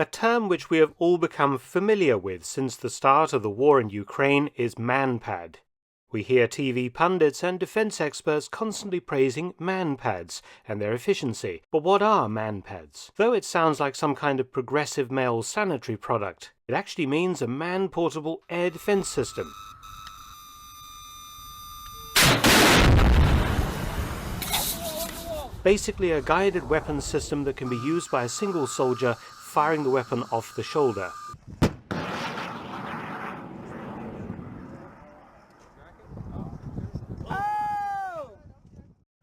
A term which we have all become familiar with since the start of the war in Ukraine is MANPAD. We hear TV pundits and defense experts constantly praising MANPADs and their efficiency. But what are MANPADs? Though it sounds like some kind of progressive male sanitary product, it actually means a man-portable air defense system. Basically a guided weapons system that can be used by a single soldier firing the weapon off the shoulder.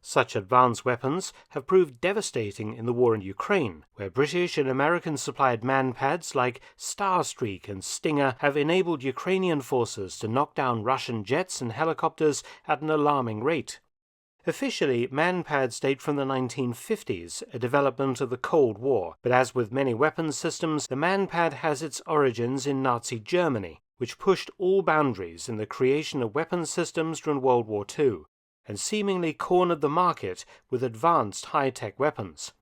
Such advanced weapons have proved devastating in the war in Ukraine, where British and American-supplied MANPADs like Starstreak and Stinger have enabled Ukrainian forces to knock down Russian jets and helicopters at an alarming rate. Officially, MANPADs date from the 1950s, a development of the Cold War, but as with many weapons systems, the MANPAD has its origins in Nazi Germany, which pushed all boundaries in the creation of weapons systems during World War II, and seemingly cornered the market with advanced high-tech weapons.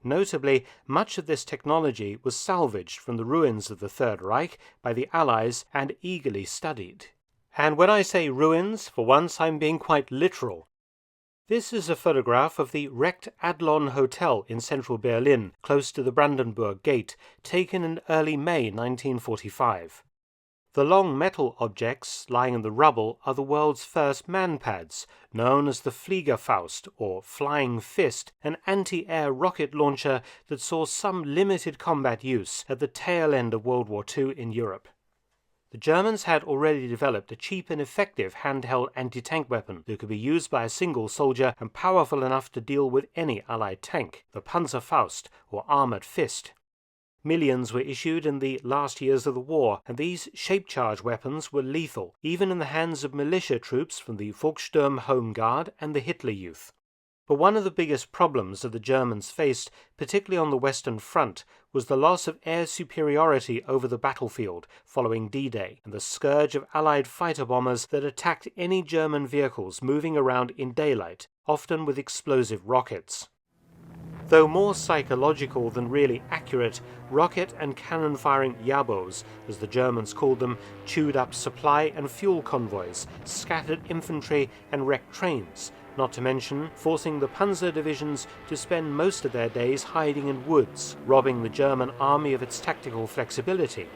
Notably, much of this technology was salvaged from the ruins of the Third Reich by the Allies and eagerly studied. And when I say ruins, for once I'm being quite literal. This is a photograph of the wrecked Adlon Hotel in central Berlin, close to the Brandenburg Gate, taken in early May 1945. The long metal objects lying in the rubble are the world's first MANPADs, known as the Fliegerfaust, or Flying Fist, an anti-air rocket launcher that saw some limited combat use at the tail end of World War II in Europe. The Germans had already developed a cheap and effective handheld anti-tank weapon that could be used by a single soldier and powerful enough to deal with any Allied tank, the Panzerfaust, or armored fist. Millions were issued in the last years of the war, and these shape-charge weapons were lethal, even in the hands of militia troops from the Volkssturm Home Guard and the Hitler Youth. But one of the biggest problems that the Germans faced, particularly on the Western Front, was the loss of air superiority over the battlefield following D-Day and the scourge of Allied fighter bombers that attacked any German vehicles moving around in daylight, often with explosive rockets. Though more psychological than really accurate, rocket and cannon-firing Jabos, as the Germans called them, chewed up supply and fuel convoys, scattered infantry and wrecked trains, not to mention forcing the Panzer divisions to spend most of their days hiding in woods, robbing the German army of its tactical flexibility.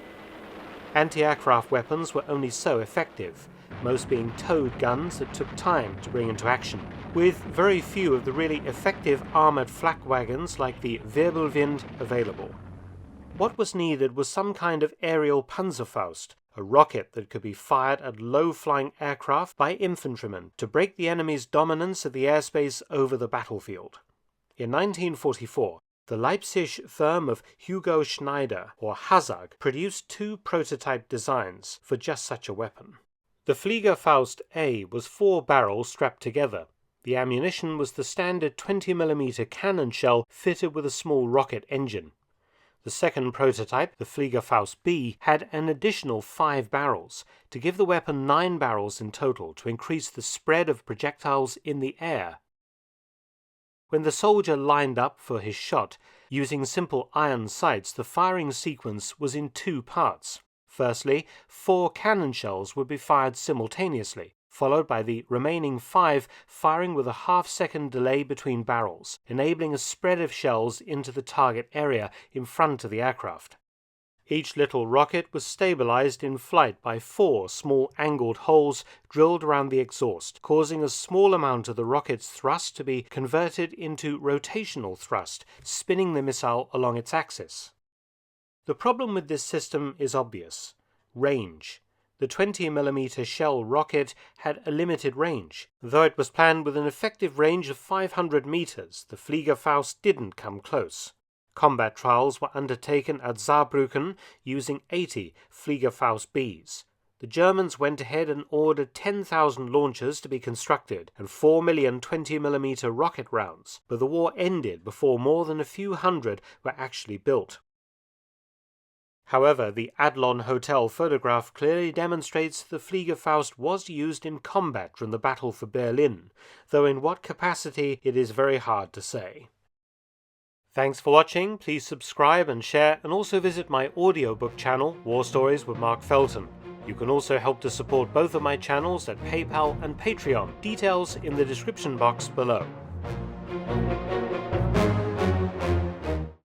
Anti-aircraft weapons were only so effective, most being towed guns that took time to bring into action, with very few of the really effective armoured flak wagons like the Wirbelwind available. What was needed was some kind of aerial Panzerfaust, a rocket that could be fired at low-flying aircraft by infantrymen to break the enemy's dominance of the airspace over the battlefield. In 1944, the Leipzig firm of Hugo Schneider, or Hazag, produced two prototype designs for just such a weapon. The Fliegerfaust A was 4 barrels strapped together. The ammunition was the standard 20mm cannon shell fitted with a small rocket engine. The second prototype, the Fliegerfaust B, had an additional 5 barrels, to give the weapon 9 barrels in total to increase the spread of projectiles in the air. When the soldier lined up for his shot, using simple iron sights, the firing sequence was in 2 parts. Firstly, 4 cannon shells would be fired simultaneously, followed by the remaining 5 firing with a half-second delay between barrels, enabling a spread of shells into the target area in front of the aircraft. Each little rocket was stabilized in flight by 4 small angled holes drilled around the exhaust, causing a small amount of the rocket's thrust to be converted into rotational thrust, spinning the missile along its axis. The problem with this system is obvious: range. The 20mm shell rocket had a limited range. Though it was planned with an effective range of 500 meters, the Fliegerfaust didn't come close. Combat trials were undertaken at Saarbrücken using 80 Fliegerfaust Bs. The Germans went ahead and ordered 10,000 launchers to be constructed and 4 million 20mm rocket rounds, but the war ended before more than a few hundred were actually built. However, the Adlon Hotel photograph clearly demonstrates the Fliegerfaust was used in combat during the battle for Berlin, though in what capacity it is very hard to say. Thanks for watching. Please subscribe and share, and also visit my audiobook channel, War Stories with Mark Felton. You can also help to support both of my channels at PayPal and Patreon. Details in the description box below.